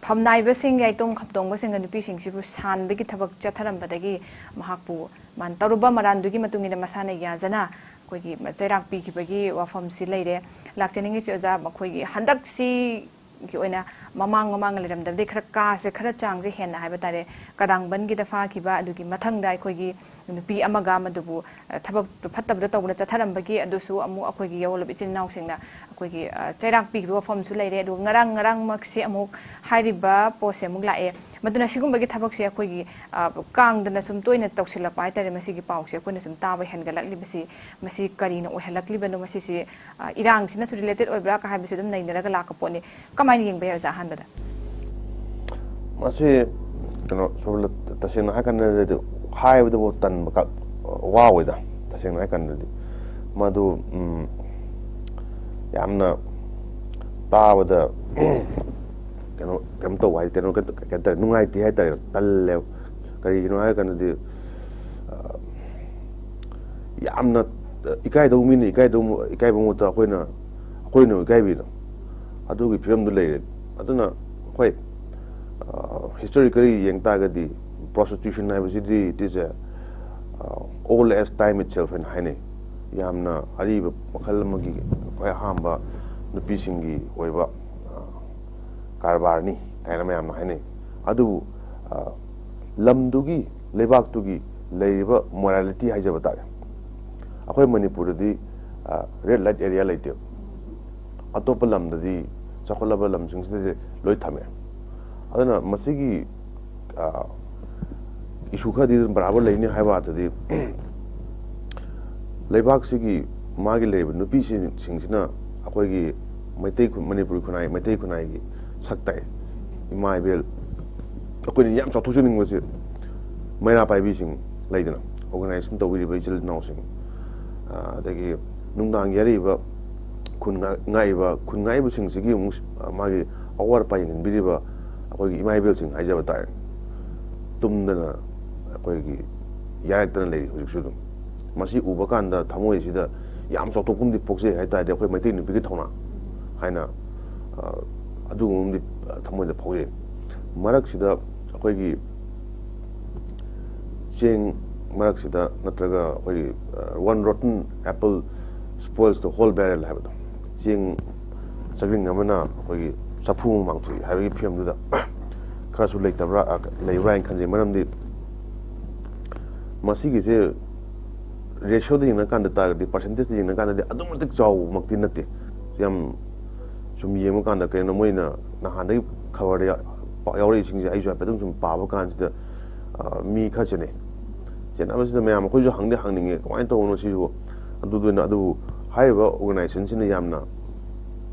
ꯐꯝꯅꯥꯏꯕꯁꯤꯡ ꯌꯥꯏꯇꯣꯡ ꯈꯞꯇꯣꯡꯕꯁꯤꯡꯒ ꯅꯨꯄꯤꯁꯤꯡꯁꯤꯕꯨ ꯁꯥꯟꯕꯒꯤ ꯊꯕꯛ ꯆꯠꯊꯔꯝꯕꯗꯒꯤ ꯃꯍꯥꯛꯄꯨ ꯃꯥꯅ ꯇꯧꯔꯨꯕ ꯃꯔꯥꯟꯗꯨꯒꯤ ꯃꯇꯨꯡ ꯏꯟꯅ ꯃꯁꯥꯅ ꯌꯥꯖꯅ ꯑꯩꯈꯣꯏꯒꯤ ꯆꯩꯔꯥꯛ ꯄꯤꯈꯤꯕꯒꯤ ꯋꯥꯐꯝꯁꯤ ꯂꯩꯔꯦ ꯂꯥꯛꯆꯅꯤꯡꯉꯤꯁꯤ ꯑꯣꯖꯥ ꯃꯈꯣꯏꯒꯤ ꯍꯟꯗꯛꯁꯤꯒꯤ ꯑꯣꯏꯅ ꯃꯃꯥꯡ ꯂꯩꯔꯝꯗꯕꯗꯒꯤ ꯈꯔ ꯀꯥꯁꯦ ꯈꯔ ꯆꯥꯡꯁꯦ ꯍꯦꯟꯅ ꯍꯥꯏꯕ ꯇꯥꯔꯦ ꯀꯗꯥꯡꯕꯟꯒꯤꯗ ꯐꯥꯈꯤꯕ ꯑꯗꯨꯒꯤ ꯃꯊꯪꯗ ꯑꯩꯈꯣꯏꯒꯤ ꯅꯨꯄꯤ ꯑꯃꯒ ꯃꯗꯨꯕꯨ ꯊꯕꯛ ꯐꯠꯇꯕꯗ ꯇꯧꯕꯗ ꯆꯠꯊꯔꯝꯕꯒꯤ ꯑꯗꯨꯁꯨ ꯑꯃꯨꯛ ꯑꯩꯈꯣꯏꯒꯤ ꯌꯧꯔꯕ ꯏꯆꯤꯟ ꯏꯅꯥꯎꯁꯤꯡꯅ ꯑꯩꯈꯣꯏꯒꯤ ꯆꯩꯔꯥꯛ ꯄꯤꯈꯤꯕ ꯋꯥꯐꯝꯁꯨ ꯂꯩꯔꯦ ꯑꯗꯨꯒ ꯉꯔꯥꯡꯃꯛꯁꯤ ꯑꯃꯨꯛ ꯍꯥꯏꯔꯤꯕ ꯄꯣꯠꯁꯦ ꯑꯃꯨꯛ ꯂꯥꯛꯑꯦ ꯃꯗꯨꯅ ꯁꯤꯒꯨꯝꯕꯒꯤ ꯊꯕꯛꯁꯦ ꯑꯩꯈꯣꯏꯒꯤ ꯀꯥꯡꯗꯅ ꯁꯨꯝ ꯇꯣꯏꯅ ꯇꯧꯁꯤꯜꯂꯛꯄ ꯍꯥꯏꯇꯥꯔꯦ ꯃꯁꯤꯒꯤ ꯄꯥꯎꯁꯦ ꯑꯩꯈꯣꯏꯅ ꯁꯨꯝ ꯇꯥꯕ ꯍꯦꯟꯒꯠꯂꯛꯂꯤꯕꯁꯤ ꯃꯁꯤ ꯀꯔꯤꯅ ꯑꯣꯏꯍꯜꯂꯛꯂꯤꯕꯅꯣ ꯃꯁꯤꯁꯤ ꯏꯔꯥꯡꯁꯤꯅꯁꯨ ꯔꯤꯂꯦꯇꯦꯗ ꯑꯣꯏꯕ꯭ꯔꯥ ꯀ ꯍꯥꯏꯕꯁꯤ ꯑꯗꯨꯝ ꯅꯩꯅꯔꯒ ꯂꯥꯛꯄ ꯄꯣꯠꯅꯤ ꯀꯃꯥꯏꯅ ꯌꯦꯡꯕ ꯌꯥꯏ ꯑꯣꯖꯥ ꯑꯍꯥꯟꯕꯗ ꯃꯁꯤ ꯀꯩꯅꯣ ꯁꯣꯝꯗ ꯇꯁꯦꯡꯅ ꯍꯥꯏꯀꯥꯟꯗꯗꯤ ꯍꯥꯏꯕꯗꯕꯨ ꯇꯟꯕ ꯋꯥꯑꯣꯏꯗ ꯇꯁꯦꯡꯅ ꯍꯥꯏꯀꯥꯟꯗꯗꯤ ꯃꯗꯨ ꯌꯥꯝꯅ ꯇꯥꯕꯗ ꯀꯩꯅꯣ ꯇꯧꯕ ꯍꯥꯏ ꯀꯩꯅꯣ ꯀꯩꯇꯥꯔꯦ ꯅꯨꯡꯉꯥꯏꯇꯦ ꯍꯥꯏꯇꯥꯔꯦ ꯇꯜꯂꯦꯕ ꯀꯔꯤꯒꯤꯅꯣ ꯍꯥꯏꯔꯀꯥꯟꯗꯗꯤ ꯌꯥꯝꯅ ꯏꯀꯥꯏꯗꯧꯕ ꯃꯤꯅ ꯏꯀꯥꯏꯕ ꯃꯍꯨꯠꯇ ꯑꯩꯈꯣꯏꯅ ꯏꯀꯥꯏꯕꯤꯗꯣ ꯑꯗꯨꯒꯤ ꯐꯤꯕꯝꯗꯨ ꯂꯩꯔꯦ ꯑꯗꯨꯅ ꯍꯣꯏ ꯍꯤꯁꯇꯣꯔꯤꯀꯦꯜꯂꯤ ꯌꯦꯡ ꯇꯥꯔꯒꯗꯤ ꯄ꯭ꯔꯣꯁꯇꯤꯇ꯭ꯌꯨꯁꯟ ꯍꯥꯏꯕꯁꯤꯗꯤ it is old as time itself ꯍꯥꯏꯅ ꯍꯥꯏꯅꯩ ꯌꯥꯝꯅ ꯑꯔꯤꯕ ꯃꯈꯜ ꯑꯃꯒꯤ ꯈ꯭ꯋꯥꯏ ꯑꯍꯥꯟꯕ ꯅꯨꯄꯤꯁꯤꯡꯒꯤ ꯑꯣꯏꯕ ꯀꯔꯕꯥꯔꯅꯤ ꯀꯥꯏꯅ ꯃꯌꯥꯝꯅ ꯍꯥꯏꯅꯩ ꯑꯗꯨꯕꯨ ꯂꯝꯗꯨꯒꯤ ꯂꯩꯕꯥꯛꯇꯨꯒꯤ ꯂꯩꯔꯤꯕ ꯃꯣꯔꯥꯂꯤꯇꯤ ꯍꯥꯏꯖꯕ ꯇꯥꯔꯦ ꯑꯩꯈꯣꯏ ꯃꯅꯤꯄꯨꯔꯗꯗꯤ ꯔꯦꯗ ꯂꯥꯏꯠ ꯑꯦꯔꯤꯌꯥ ꯂꯩꯇꯦꯕ ꯑꯇꯣꯞꯄ ꯂꯝꯗꯗꯤ ꯆꯥꯎꯈꯠꯂꯕ ꯂꯝꯁꯤꯡꯁꯤꯗꯗꯤ ꯂꯣꯏ ꯊꯝꯃꯦ ꯑꯗꯨꯅ ꯃꯁꯤꯒꯤ ꯏꯁꯨ ꯈꯔꯗꯤ ꯕꯔꯥꯕꯔ ꯂꯩꯅꯤ ꯍꯥꯏꯕ ꯑꯗꯨꯗꯤ ꯂꯩꯕꯥꯛꯁꯤꯒꯤ ꯃꯥꯒꯤ ꯂꯩꯔꯤꯕ ꯅꯨꯄꯤꯁꯤꯡꯁꯤꯅ ꯑꯩꯈꯣꯏꯒꯤ ꯃꯅꯤꯄꯨꯔꯤ ꯈꯨꯟꯅꯥꯏ ꯃꯩꯇꯩ ꯈꯨꯟꯅꯥꯏꯒꯤ ꯁꯛ ꯇꯥꯛꯑꯦ ꯏꯃꯥ ꯏꯕꯦꯜ ꯑꯩꯈꯣꯏꯅ ꯌꯥꯝ ꯆꯥꯎꯊꯣꯛꯆꯅꯤꯡꯕꯁꯤ ꯃꯩꯔꯥ ꯄꯥꯏꯕꯤꯁꯤꯡ ꯂꯩꯗꯅ ꯑꯣꯔꯒꯅꯥꯏꯖꯦꯁꯟ ꯇꯧꯕꯤꯔꯤꯕ ꯏꯆꯤꯜ ꯏꯅꯥꯎꯁꯤꯡ ꯑꯗꯒꯤ ꯅꯨꯡꯗꯥꯡ ꯌꯥꯔꯤꯕ ꯈꯨꯟ ꯉꯥꯛꯏꯕꯁꯤꯡꯁꯤꯒꯤ ꯑꯃꯨꯛ ꯃꯥꯒꯤ ꯑꯋꯥꯠ ꯑꯄꯥ ꯌꯦꯡꯁꯤꯟꯕꯤꯔꯤꯕ ꯑꯩꯈꯣꯏꯒꯤ ꯏꯃꯥ ꯏꯕꯦꯜꯁꯤꯡ ꯍꯥꯏꯖꯕ ꯇꯥꯔꯦ ꯇꯨꯝꯗꯅ ꯑꯩꯈꯣꯏꯒꯤ ꯌꯥꯔꯛꯇꯅ ꯂꯩꯔꯤ ꯍꯧꯖꯤꯛꯁꯨ ꯑꯗꯨꯝ ꯃꯁꯤ ꯎꯕ ꯀꯥꯟꯗ ꯊꯃꯣꯏꯁꯤꯗ ꯌꯥꯝ ꯆꯥꯎꯊꯣꯛꯄꯝꯗꯤ ꯄꯣꯛꯆꯩ ꯍꯥꯏꯇꯥꯔꯗꯤ ꯑꯩꯈꯣꯏ ꯃꯩꯇꯩ ꯅꯨꯄꯤꯒꯤ ꯊꯧꯅꯥ ꯍꯥꯏꯅ ꯑꯗꯨꯒꯨꯝꯕꯗꯤ ꯊꯃꯣꯏꯗ ꯐꯥꯎꯖꯩ ꯃꯔꯛꯁꯤꯗ ꯑꯩꯈꯣꯏꯒꯤ ꯆꯦꯡ ꯃꯔꯛꯁꯤꯗ ꯅꯠꯇ꯭ꯔꯒ ꯑꯩꯈꯣꯏꯒꯤ ꯋꯥꯟ ꯔꯣꯇꯟ ꯑꯦꯄꯜ ꯁ꯭ꯄꯣꯏꯜꯁ ꯗ ꯍꯣꯜ ꯕꯦꯔꯦꯜ ꯍꯥꯏꯕꯗꯣ ꯆꯦꯡ ꯆꯒꯤꯡ ꯑꯃꯅ ꯑꯩꯈꯣꯏꯒꯤ ꯆꯐꯨ ꯑꯃ ꯃꯥꯡꯊꯣꯛꯏ ꯍꯥꯏꯕꯒꯤ ꯐꯤꯕꯝꯗꯨꯗ ꯈꯔꯁꯨ ꯂꯩꯕ꯭ꯔꯥ ꯍꯥꯏꯅ ꯈꯟꯖꯩ ꯃꯔꯝꯗꯤ ꯃꯁꯤꯒꯤꯁꯦ ꯔꯦꯁꯤꯌꯣꯗ ꯌꯦꯡꯅꯀꯥꯟꯗ ꯇꯥꯔꯒꯗꯤ ꯄꯥꯔꯁꯦꯟꯇꯦꯖꯇ ꯌꯦꯡꯅꯀꯥꯟꯗꯗꯤ ꯑꯗꯨꯛ ꯃꯇꯤꯛ ꯆꯥꯎꯕꯃꯛꯇꯤ ꯅꯠꯇꯦ ꯌꯥꯝ ꯁꯨꯝ ꯌꯦꯡꯕ ꯀꯥꯟꯗ ꯀꯩꯅꯣ ꯃꯣꯏꯅ ꯅꯍꯥꯟꯗꯒꯤ ꯈꯕꯔꯗ ꯌꯥꯎꯔꯛꯏꯁꯤꯡꯁꯦ ꯑꯩꯁꯨ ꯍꯥꯏꯐꯦꯠꯇꯪ ꯁꯨꯝ ꯄꯥꯕ ꯀꯥꯟꯁꯤꯗ ꯃꯤ ꯈꯔ ꯆꯦꯟꯅꯩ ꯆꯦꯟꯅꯕꯁꯤꯗ ꯃꯌꯥꯝ ꯑꯩꯈꯣꯏꯁꯨ ꯍꯪꯅꯤꯡꯉꯦ ꯀꯃꯥꯏꯅ ꯇꯧꯕꯅꯣ ꯁꯤꯁꯨ ꯑꯗꯨꯕꯨ ꯍꯥꯏꯔꯤꯕ ꯑꯣꯔꯒꯅꯥꯏꯖꯦꯁꯟꯁꯤꯅ ꯌꯥꯝꯅ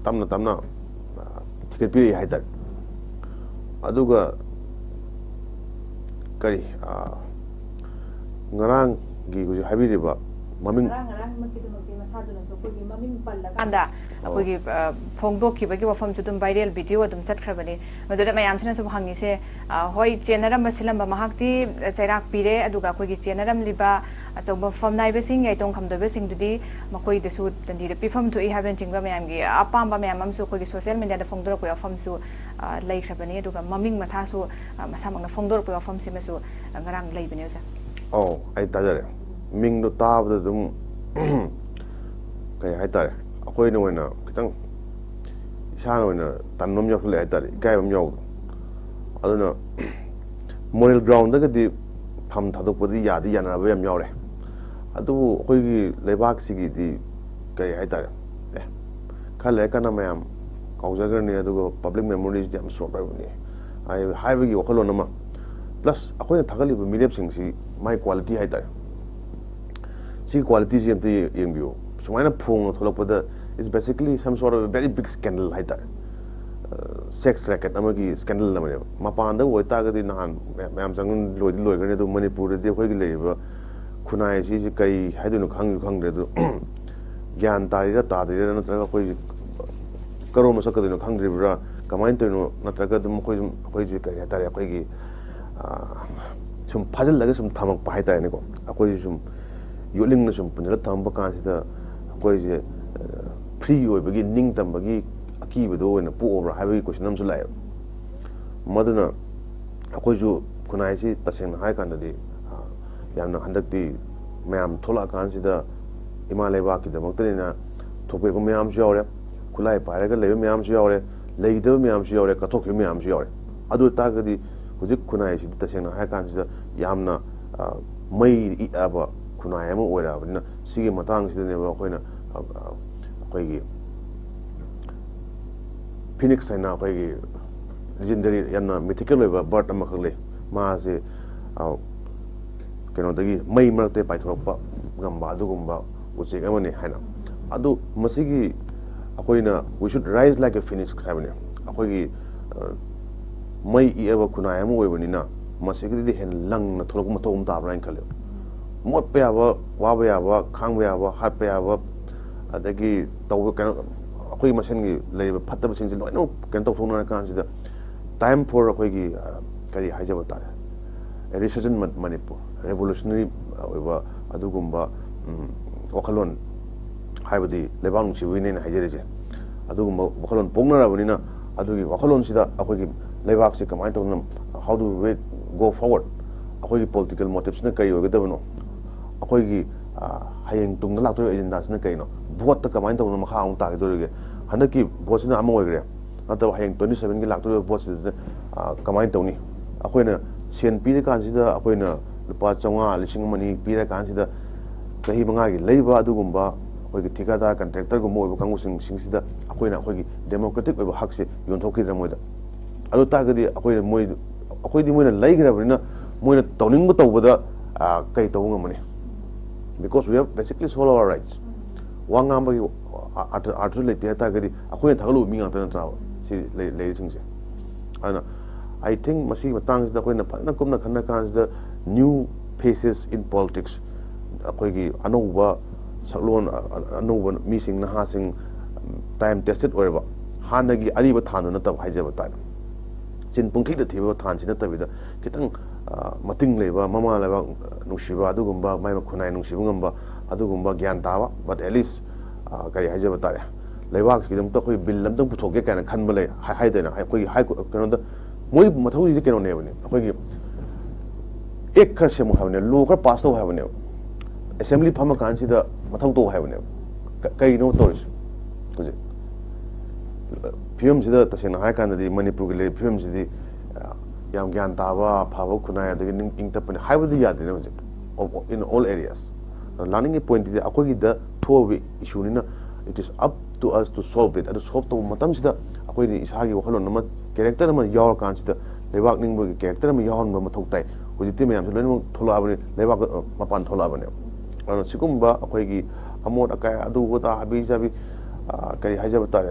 ꯇꯞꯅ ꯊꯤꯒꯠꯄꯤꯔꯛꯏ ꯍꯥꯏꯇꯥꯔꯦ ꯑꯗꯨꯒ ꯀꯔꯤ ꯉꯔꯥꯡꯒꯤ ꯍꯧꯖꯤꯛ ꯍꯥꯏꯕꯤꯔꯤꯕ maming kanda akogi phongdok ki bagi wafam chu dum viral video dum chat khrabani maduda mayam sina sub hangi se hoi chenaram basilam ba mahakti chairak pire aduga akogi chenaram liba achauba fam nai besing ai tong khamdo besing dudi makoi de su tandi de pifam thu I haven't chingba mayam gi apam ba mayam am su akogi social media da phongdor ko wafam su lai khrabani aduga maming matha su masamang na phongdor ko wafam sima su ngarang lai bani sa oh ai tajare ming do tabda dum kay haitare akoy no na kitang isa no na tanom yo le haitare kay bam yo aduna moral ground da di pham thadok podi yadi yana ba yam yore adu akoy gi lebak sigi di kay haitare khale kana mayam kaujagar ni adu public memories jam so ba ni ai haiba gi wakalo na ma plus akoy na thagali ba milep sing si my quality haitare si quality jam te yeng bio sumaina phung tholok pada is basically some sort of a very big scandal haita sex racket amagi scandal namane mapan da woi ta ga di nan mayam jang loi gane do manipur de khoi gi leiba khunai si kai haidu no khang de do gyan tari da ta de na tra khoi karo ma sakadu no khang de bra kamain to no na tra ga dum khoi ji kai ta khoi gi sum phajal laga sum thamak pa haita ne ko akoi sum yoling na sum punjala thamba kan sida koi je free oi bagi ning tam bagi aki bedo na pu over hai bagi question am su lai maduna akoi ju kunai si taseng hai kan di yamna handak di mayam thola kan sida himalaya ba ki da makta na thope ko mayam su yore kulai pare ga lebe mayam su yore leide mayam su yore ka thok mayam su yore adu ta ga di hujik kunai si taseng hai kan sida yamna mai I aba kunai ama oira bina sige matang sida ne ba khoina akoigi phoenix aina akoigi legendary yana mythical oiba bird ama khagle ma se keno dagi mai marakte paithorpa gamba adugumba uche amane haina adu masigi akoina we should rise like a phoenix khabane akoigi mai eba kunai ama oibani na masigi di hen lang na tholok matom ta brain khale mot pe aba wa ba ya ba khang ba ya ba hat pe ya ba adagi taw kan akoi machine gi leiba phatta sing loi no kan taw thona kan sida time for akoi gi kari haijaba ta resurgent manipur revolutionary oiba adugumba wakhalon haibadi lebang si wine na haijere je adugumba wakhalon pongnara bonina adugi wakhalon sida akoi gi lebak si kamai taw nam how do we go forward akoi gi political motives na kai ogadabno akoi gi hayeng tung na lakto agenda sna kai no vote ta kamai taw na makha ang ta gi dorege hanaki vote na amoi gre ata hayeng 27 gi lakto vote kamai taw ni akoi na sen pi de kan sida akoi na lupa chonga lising mani pi de kan sida sahi manga gi leiba adugumba akoi gi thikada contractor gu moi kangu sing sida akoi na akoi gi democratic oiba hak se yon thokki da moida adu ta ga di akoi moi akoi di moi na lai gra bina moi na tawning bu tawbada kai taw ngamani because we have basically solo our rights wangam ba artu le ta ga di akoi thagalu mi ngata na trawa si le sing se ana I think masi matang da koi na na kumna khanna kan da new faces in politics akoi gi anoba saklon anoba mi sing na ha sing time tested orba hanagi ariba thanu na tab haijaba ta chin pungthi da thiba than sin ta bida kitang mating leba mama leba nungshiba adugumba mai khunai nungshiba ngamba adugumba gyan tawa but at least kai haijaba ta leba ki dum ta koi bill lam tang puthoke kana khanba le hai da na koi hai kano da moi mathau ji keno ne bane koi gi ek khar se mo habne lo kar pass to habne assembly phama kan si da mathau to habne kai no to kuje film sida tasena hai kan di manipur ge le film sidi yam gyan tawa phaba khunai adagi ning ing tapane haibudi yad ne in all areas learning a point di akoi gi da thowe issue ni na it is up to us to solve it and solve to matam sida akoi ni isagi wakhalon na character ma yaw kan sida lebak ning bo character ma yawn ma thok tai hojiti mayam se loin thola abani lebak mapan thola abani ana sikumba akoi gi amot akai adu wata habi jabi kai hajaba ta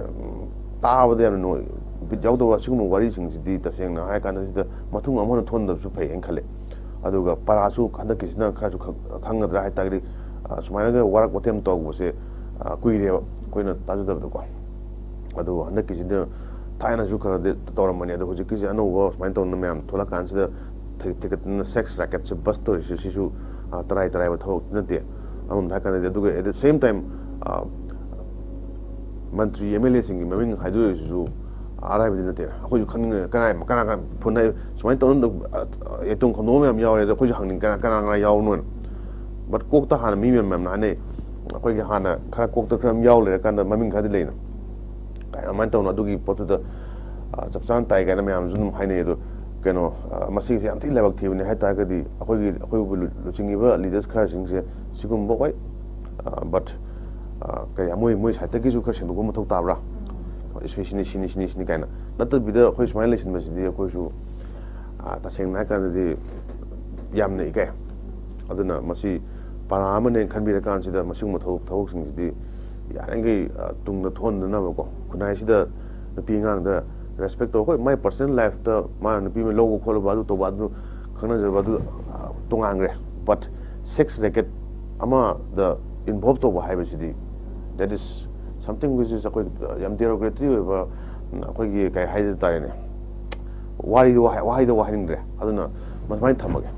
taabade no bijawdo wasigum wari sing sidi taseng na hai kan sida mathung amon thon da su phai en khale aduga parasu khanda kisna kha su khangadra hai tagri sumaina warak watem tog se kuire koina tajda ko adu handa ki jida taina ju kara de tor mani adu hoji ki anu wo sumaina ton myam thola kan sida ticket na sex racket se bus to shisu tarai ba thok na de amum da kan de adu at the same time mantri MLA singi maming haidu ju arai bi na de ko ju kan kana phunai sumaina ton etong khono myam yaw de ko ju hangning kana yaw non but kok ta hana mi myam na ne ko gi hana khara kok ta kram yaw le kan da maming khadi le na kai man ton adu gi potu da chapsan tai ga na myam jun hai ne do keno masi se am ti lebak thi ne ha ta ga di akoi bu lu chingi ba leaders khara sing se sigum bo koi but kai amoi sa ta gi ju khar sing bu mo thok ta bra especially sini kai na lat bi da khoi smile sin ba si di khoi su ta seng na ka di yam ne kai aduna masi para amane khanbi ra kan sida masung thok sing di yarangai tung na thon na ba ko kunai sida pi ngang da respect to ko my personal life da ma na pi me logo khol ba du to ba du khana ja ba du tungang re but sex racket ama the involved to ba hai ba sidi that is something which is a yam derogatory ba ko gi kai hai da ta ne wari do wahai ning re aduna mai thamage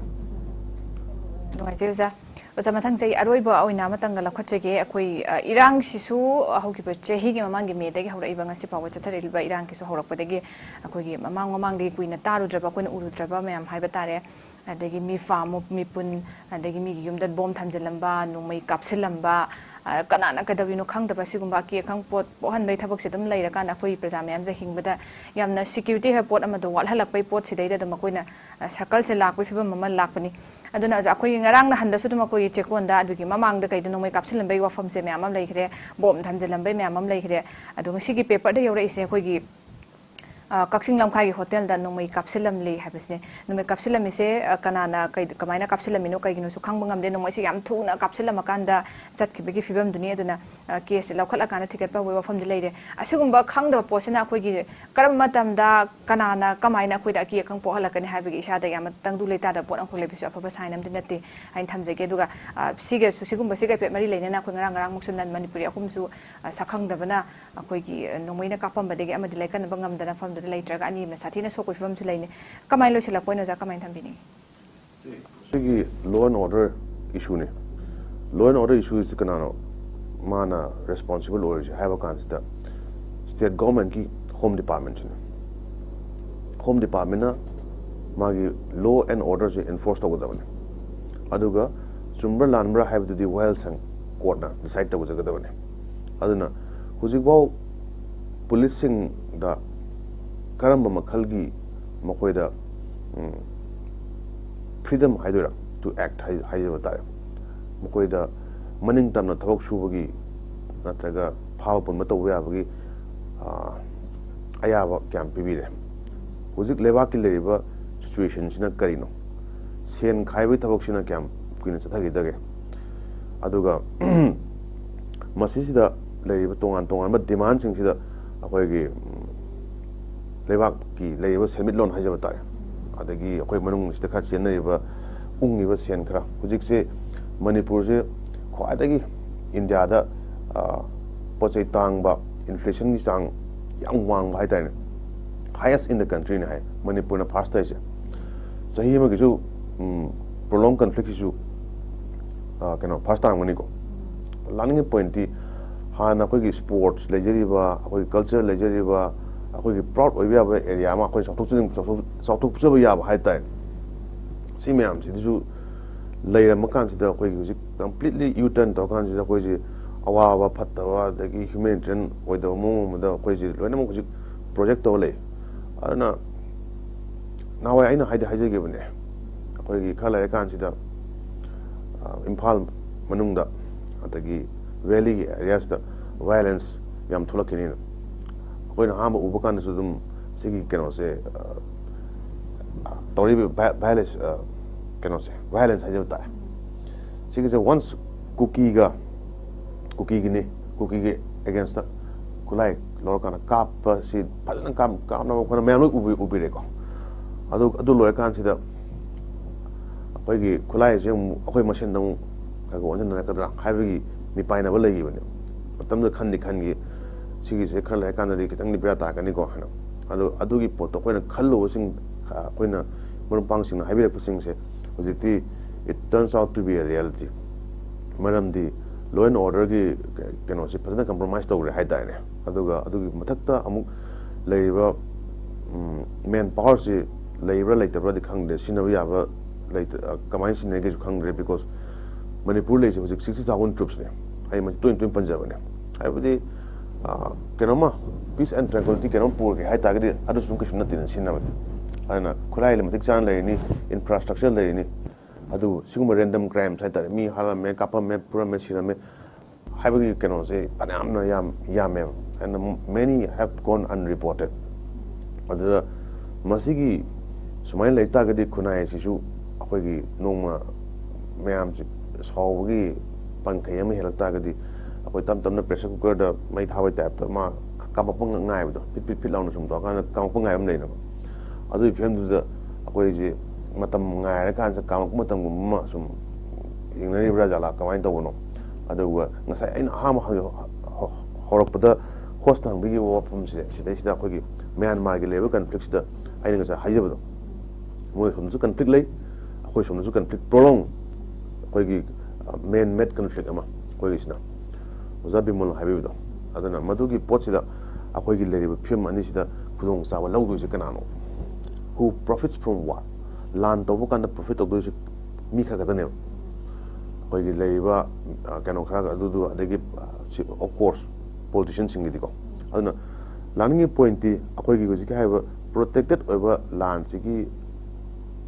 ngai je ja oza mathang sei aroi ba oina matang la khachege akoi irang sisu hoki ba chehi ge mamang ge me de ge hora ibanga si pawa chathari ba irang ki su horak pa de ge akoi ge mamang de kuina taru draba koina uru draba mayam hai ba tare adegi mi famu mi pun adegi mi gi yumda bom thamjelamba numai kapsilamba kanana kadawino khangdaba sigumba ki khang pot pohan bai thabak sidam leira kan akoi praja mayam ja hingbada yamna security ha pot amado wal halak pai pot sidai da makoina sakal se lak pai fibam mama lakpani aduna ja akoi ngarang na handa suduma koi chekonda adugi mamang da kaida numai kapsilambai wafam se mayam am leikre bom thamjelambai mayam am leikre adu sigi paper da yora ise koi gi Kaksing lamkai hotel dan numai kapsilam le habisne numai kapsilam ise kanana kamaina kapsilam ino kai ginu su khang bangam de numai si yam thuna kapsilam akanda chat ki begi fibam dunia duna case laukhat akana ticket pa we wafam de leire asigumba khang da posina khoi gi karam matam da kanana kamaina khoi da ki khang po halakani habigi isa da yam tangdu leita da pot ang khole bisu afa sainam dinati ain thamjege duga sige su sigumba sige pe mari leine na khoi ngarang muksunan manipuri akum su sakhang da bana khoi gi numai na kapam badege amadi laikan bangam da fam later ani na sathina sokoi film se laine kamai lo sila point ja kamai thambini sigi law and order issue ne law and order issue is kana mana responsible or have a consider state government ki home department na magi law and order je enforce to godabane aduga chumber lanbra have to the well sang court na decide to godabane aduna hujigbo policing da karamba makhalgi makoida freedom haidura to act haidura tare makoida maning tamna thabak subagi natraga phaw pun to yabagi ayaba kyam pibire hujik leba ki leriba situation sina karino sen khaibi thabak sina kyam kuina chathagi dage aduga masisida leriba tongan ba demand sing sida akoigi lebak ki leiba semit lon haja batare adagi akoi manung sida kha chen naiba ungi ba sen khara hujik se manipur se khwadagi india da pochai tang ba inflation ni sang yang wang ba haitane highest in the country ne hai manipur na first hai sahi ma gisu prolonged conflict issue kano first time mani ko learning point ti hana koi sports lejeriba akoi culture lejeriba akoi proud oi ba area ma akoi sautuk chaba ya ba haitai si myam si du leira makan si da akoi gi completely u turn to kan si da akoi ji awa ba phatta wa da gi humanitarian oi da mo da akoi ji loina mo ji project to le ana nawai aina haide ge bane akoi gi khala kan si da imphal manung da adagi valley areas da violence yam thulakini कोई ना हम उबकान से तुम सिगी केनो से तोरी violence केनो से violence है जो तार सिगी से once cookie के against the कुलाई लोग का ना काप सी पहले ना काम ना वो कोई मैं लोग उबी रेको अदु लोग कान सी दा कोई की कुलाई से कोई मशीन दम ꯈꯔ ꯑꯣꯟꯁꯤꯟꯅꯔꯛꯀꯗ꯭ꯔꯥ ꯍꯥꯏꯕꯒꯤ ꯃꯤꯄꯥꯏꯅꯕ ꯂꯩꯈꯤꯕꯅꯦ ꯃꯇꯝꯗꯨꯗ ꯈꯟꯈꯤ ꯁꯤꯒꯤꯁꯦ ꯈꯔ ꯂꯩꯔꯀꯥꯟꯗꯗꯤ ꯈꯤꯇꯪꯗꯤ ꯕꯦꯔꯥ ꯇꯥꯔꯛꯀꯅꯤꯀꯣ ꯍꯥꯏꯅ ꯑꯗꯨꯒꯤ ꯄꯣꯠꯇꯣ ꯑꯩꯈꯣꯏꯅ ꯈꯜꯂꯨꯕꯁꯤꯡ ꯑꯩꯈꯣꯏꯅ ꯃꯔꯨꯞꯄꯥꯡꯁꯤꯡꯅ ꯍꯥꯏꯕꯤꯔꯛꯄꯁꯤꯡꯁꯦ ꯍꯧꯖꯤꯛꯇꯤ it turns out to be a reality ꯃꯔꯝꯗꯤ law and orderꯒꯤ ꯀꯩꯅꯣꯁꯤ ꯐꯖꯅ ꯀꯝꯄ꯭ꯔꯣꯃꯥꯏꯁ ꯇꯧꯈ꯭ꯔꯦ ꯍꯥꯏꯇꯥꯔꯦꯅꯦ ꯑꯗꯨꯒ ꯑꯗꯨꯒꯤ ꯃꯊꯛꯇ ꯑꯃꯨꯛ ꯂꯩꯔꯤꯕ ꯃꯦꯟ ꯄꯥꯋꯔꯁꯤ ꯂꯩꯕ꯭ꯔꯥ ꯂꯩꯇꯕ꯭ꯔꯥꯗꯤ ꯈꯪꯗꯦ ꯁꯤꯖꯤꯟꯅꯕ ꯌꯥꯕ ꯀꯃꯥꯏꯅ ꯁꯤꯖꯤꯟꯅꯒꯦꯁꯨ ꯈꯪꯗ꯭ꯔꯦ ꯕꯤꯀꯣꯁ ꯃꯅꯤꯄꯨꯔ ꯂꯩꯔꯤꯁꯦ ꯍꯧꯖꯤꯛ 60,000 ꯇ꯭ꯔꯨꯞꯁꯅꯦ ꯑꯩ ꯃꯁꯤ ꯇꯣꯏꯅ ꯄꯟꯖꯕꯅꯦ ꯍꯥꯏꯕꯗꯤ ꯀꯩꯅꯣꯝꯃ ꯄꯤꯁ ꯑꯦꯟ ꯇ꯭ꯔꯦꯡꯀ꯭ꯋꯤꯂꯤꯇꯤ ꯀꯩꯅꯣꯝ ꯄꯨꯔꯒꯦ ꯍꯥꯏꯇꯥꯔꯒꯗꯤ ꯑꯗꯨꯁꯨ ꯑꯗꯨꯝ ꯀꯩꯁꯨ ꯅꯠꯇꯦꯅ ꯁꯤꯖꯤꯟꯅꯕꯗꯤ ꯑꯗꯨꯅ ꯈꯨꯠꯂꯥꯏ ꯃꯇꯤꯛ ꯆꯥꯅ ꯂꯩꯔꯤꯅꯤ ꯏꯟꯐ꯭ꯔꯥꯁꯇ꯭ꯔꯛꯆꯔ ꯂꯩꯔꯤꯅꯤ ꯑꯗꯨ ꯁꯤꯒꯨꯝꯕ ꯔꯦꯟꯗꯝ ꯀ꯭ꯔꯥꯏꯝꯁ ꯍꯥꯏꯇꯥꯔꯦ ꯃꯤ ꯍꯥꯠꯂꯝꯃꯦ ꯀꯥꯞꯄꯝꯃꯦ ꯄꯨꯔꯝꯃꯦ ꯁꯤꯔꯝꯃꯦ ꯍꯥꯏꯕꯒꯤ ꯀꯩꯅꯣꯁꯦ ꯐꯅꯌꯥꯝꯅ ꯌꯥꯝꯃꯦꯕ and many have gone unreported ꯑꯗꯨꯗ ꯃꯁꯤꯒꯤ ꯁꯨꯃꯥꯏꯅ ꯂꯩ ꯇꯥꯔꯒꯗꯤ ꯈꯨꯟꯅꯥꯏ ꯑꯁꯤꯁꯨ ꯑꯩꯈꯣꯏꯒꯤ ꯅꯣꯡꯃ ꯃꯌꯥꯝꯁꯤ ꯁꯥꯎꯕꯒꯤ ꯄꯟꯈꯩ ꯑꯃ ꯍꯦꯜꯂꯛ ꯇꯥꯔꯒꯗꯤ ꯑꯩꯈꯣꯏ ꯇꯞ ꯇꯞꯅ ꯄ꯭ꯔꯦꯁꯔ ꯀꯨꯀꯔꯗ ꯃꯩ ꯊꯥꯕꯩ ꯇꯥꯏꯞꯇ ꯃꯥ ꯀꯥꯝꯃꯛꯄ ꯉꯥꯏꯕꯗꯣ ꯄꯤꯠ ꯂꯥꯎꯅ ꯁꯨꯝ ꯇꯧꯔꯀꯥꯟꯗ ꯀꯥꯝꯃꯛꯄ ꯉꯥꯏꯕ ꯑꯃ ꯂꯩꯅꯕ ꯑꯗꯨꯒꯤ ꯐꯤꯕꯝꯗꯨꯗ ꯑꯩꯈꯣꯏꯁꯦ ꯃꯇꯝ ꯉꯥꯏꯔꯀꯥꯟꯗ ꯀꯥꯝꯃꯛꯄ ꯃꯇꯝꯒꯨꯝꯕ ꯑꯃ ꯁꯨꯝ ꯌꯦꯡꯅꯔꯤꯕ꯭ꯔꯥ ꯖꯥꯠꯂꯥ ꯀꯃꯥꯏꯅ ꯇꯧꯕꯅꯣ ꯑꯗꯨꯒ ꯉꯁꯥꯏ ꯑꯩꯅ ꯑꯍꯥꯟꯕ ꯍꯧꯔꯛꯄꯗ ꯍꯣꯁꯇ ꯍꯪꯕꯤꯈꯤꯕ ꯋꯥꯐꯝꯁꯦ ꯁꯤꯗꯩꯁꯤꯗ ꯑꯩꯈꯣꯏꯒꯤ ꯃ꯭ꯌꯥꯟꯃꯥꯔꯒꯤ ꯂꯩꯔꯤꯕ ꯀꯟꯐ꯭ꯂꯤꯛꯁꯤꯗ ꯑꯩꯅ ꯉꯁꯥꯏ ꯍꯥꯏꯖꯕꯗꯣ ꯃꯣꯏ ꯁꯣꯝꯗꯁꯨ ꯀꯟꯐ꯭ꯂꯤꯛ ꯂꯩ ꯑꯩꯈꯣꯏ ꯁꯣꯝꯗꯁꯨ ꯀꯟꯐ꯭ꯂꯤꯛ ꯄ꯭ꯔꯣꯂꯣꯡ ꯑꯩꯈꯣꯏꯒꯤ ꯃꯦꯟ ꯃꯦꯗ ꯀꯟꯐ꯭ꯂꯤꯛ ꯑꯃ ꯑꯩꯈꯣꯏꯒꯤꯁꯤꯅ ꯑꯣꯖꯥ ꯕꯤꯃꯣꯜꯅ ꯍꯥꯏꯕꯤꯕꯗꯣ ꯑꯗꯨꯅ ꯃꯗꯨꯒꯤ ꯄꯣꯠꯁꯤꯗ ꯑꯩꯈꯣꯏꯒꯤ ꯂꯩꯔꯤꯕ ꯐꯤꯕꯝ ꯑꯅꯤꯁꯤꯗ ꯈꯨꯗꯣꯡꯆꯥꯕ ꯂꯧꯗꯣꯏꯁꯦ ꯀꯅꯥꯅꯣ who profits from what ꯂꯥꯟ ꯇꯧꯕ ꯀꯥꯟꯗ ꯄ꯭ꯔꯣꯐꯤꯠ ꯇꯧꯗꯣꯏꯁꯦ ꯃꯤ ꯈꯔ ꯈꯛꯇꯅꯦꯕ ꯑꯩꯈꯣꯏꯒꯤ ꯂꯩꯔꯤꯕ ꯀꯩꯅꯣ ꯈꯔ ꯑꯗꯨꯗꯨ ꯑꯗꯒꯤ ꯑꯣꯐ ꯀꯣꯔꯁ ꯄꯣꯂꯤꯇꯤꯁꯤꯌꯟꯁꯤꯡꯒꯤꯗꯤꯀꯣ ꯑꯗꯨꯅ ꯂꯥꯛꯅꯤꯡꯉꯤ ꯄꯣꯏꯟꯇꯤ ꯑꯩꯈꯣꯏꯒꯤ ꯍꯧꯖꯤꯛꯀꯤ ꯍꯥꯏꯔꯤꯕ ꯄ꯭ꯔꯣꯇꯦꯛꯇꯦꯗ ꯑꯣꯏꯕ ꯂꯥꯟꯁꯤꯒꯤ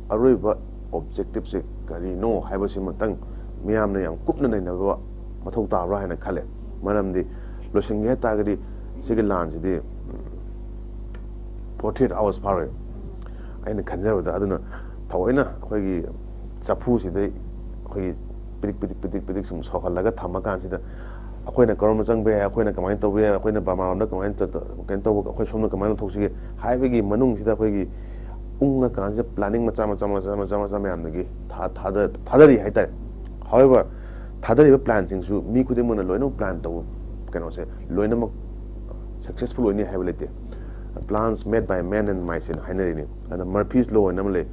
ꯑꯔꯣꯏꯕ ꯑꯣꯕꯖꯦꯛꯇꯤꯞꯁꯦ ꯀꯔꯤꯅꯣ ꯍꯥꯏꯕꯁꯤꯃꯇꯪ ꯃꯤꯌꯥꯝꯅ ꯌꯥꯝ ꯀꯨꯞꯅ ꯅꯩꯅꯕ ꯃꯊꯧ ꯇꯥꯕ꯭ꯔꯥ ꯍꯥꯏꯅ ꯈꯜꯂꯦ ꯃꯔꯝꯗꯤ ꯂꯣꯏꯁꯤꯟꯒꯦ ꯍꯥꯏ ꯇꯥꯔꯒꯗꯤ ꯁꯤꯒꯤ ꯂꯥꯟꯁꯤꯗꯤ 48 hours ꯐꯥꯔꯣꯏ ꯑꯩꯅ ꯈꯟꯖꯕꯗ ꯑꯗꯨꯅ ꯊꯑꯣꯏꯅ ꯑꯩꯈꯣꯏꯒꯤ ꯆꯐꯨꯁꯤꯗꯩ ꯑꯩꯈꯣꯏꯒꯤ ꯄꯤꯗꯤꯛ ꯁꯨꯝ ꯁꯧꯍꯜꯂꯒ ꯊꯝꯃꯀꯥꯟꯁꯤꯗ ꯑꯩꯈꯣꯏꯅ ꯀꯔꯣꯝꯗ ꯆꯪꯕ ꯌꯥꯏ ꯑꯩꯈꯣꯏꯅ ꯀꯃꯥꯏꯅ ꯇꯧꯕ ꯌꯥꯏ ꯑꯩꯈꯣꯏꯅ ꯕꯔꯃꯥꯔꯣꯝꯗ ꯀꯃꯥꯏꯅ ꯀꯩꯅꯣ ꯇꯧꯕ ꯑꯩꯈꯣꯏ ꯁꯣꯝꯗ ꯀꯃꯥꯏꯅ ꯂꯧꯊꯣꯛꯁꯤꯒꯦ ꯍꯥꯏꯕꯒꯤ ꯃꯅꯨꯡꯁꯤꯗ ꯑꯩꯈꯣꯏꯒꯤ ꯎꯪꯉꯀꯥꯟꯁꯤꯗ ꯄ꯭ꯂꯥꯅꯤꯡ ꯃꯆꯥ ꯃꯌꯥꯝꯗꯒꯤ ꯊꯥꯗꯔꯤ ꯍꯥꯏꯇꯥꯔꯦ however ꯊꯥꯗꯔꯤꯕ ꯄ꯭ꯂꯥꯟꯁꯤꯡꯁꯨ ꯃꯤ ꯈꯨꯗꯤꯡꯃꯛꯅ ꯂꯣꯏꯅꯃꯛ ꯄ꯭ꯂꯥꯟ ꯇꯧꯕ ꯀꯩꯅꯣꯁꯦ ꯂꯣꯏꯅꯃꯛ ꯁꯛꯁꯦꯁꯐꯨꯜ ꯑꯣꯏꯅꯤ ꯍꯥꯏꯕ ꯂꯩꯇꯦ plans made by man and mice in hainarine and Murphy's law and namely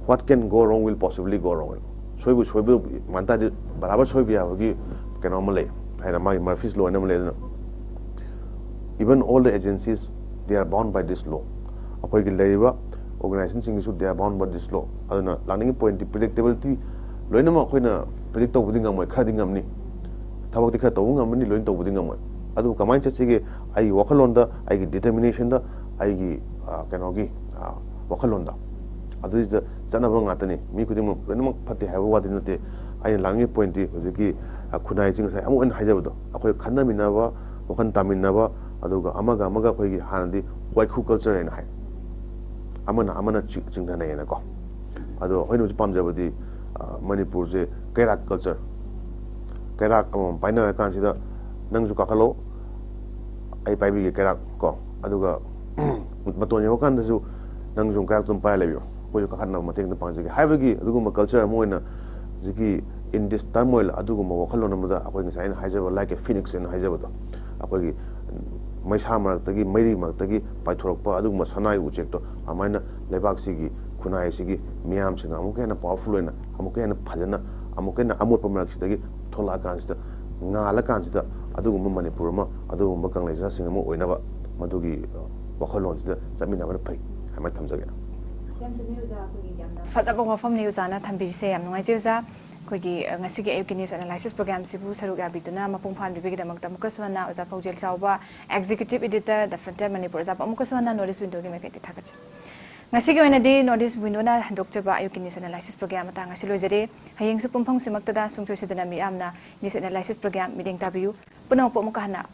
what can go wrong will possibly go wrong soibu manta di barabar soibu yabagi kenomale haina mai Murphy's law and namely even all the agencies they are bound by this law apoi gi leiba organizations sing they are bound by this law aduna learning point predictability loina ma khoina predict tawbudi ngamoi khadi ngamni thabak di kha tawu ngamni loin tawbudi ngamoi adu kamai chasige ai wakhalonda ai determination da ai kenogi wakhalonda adu janaba ngatani mi kudim loinamak phate haiba wadi nate ai langi point di hojiki khunai jing sai amu an haijabado akoi khannaminaba wakhan taminaba aduga amaga khoi hanadi white khu culture en hai amana chingdana yana ko adu hoinu pamjabadi manipur je kairak culture kairak paina kan sida nangsu kakalo ai pai bi kairak ko aduga maton yo kan dasu nangsu kairak tum pai lebiyo ko kakhanna mateng da pangjage haibagi aduguma culture moina jiki in this turmoil aduguma wakhalona muda akoi ngai na haijaba like a phoenix en haijaba do akoi maisa maratagi mairi maratagi paithorokpa aduguma sanai ujekto amaina lebak sigi khunai sigi miyam singa amukena powerful ena amukena phajana amukena amotpa maraksidagi thola kansida ngala kansida aduguma manipur ma aduguma kangleja singa mo oinaba madugi wakhalonsida chaminaba phai hama thamjage fajaba wafam ni uzana thambise yam ngai jeuza koigi ngasigi ayuki news analysis program sibu saruk yabiduna mapung phan bibigi damak tamuka swana oza PAOJEL CHAOBA executive editor the frontier manipur za pamuka swana notice window gi mekati thakach ngasigi oinadi notice window na handokchaba ayuki news analysis program ata ngasi loijare hayeng su pumphang simakta da sungchoi sidana mi amna news analysis program meeting tabiu punau pomuka hana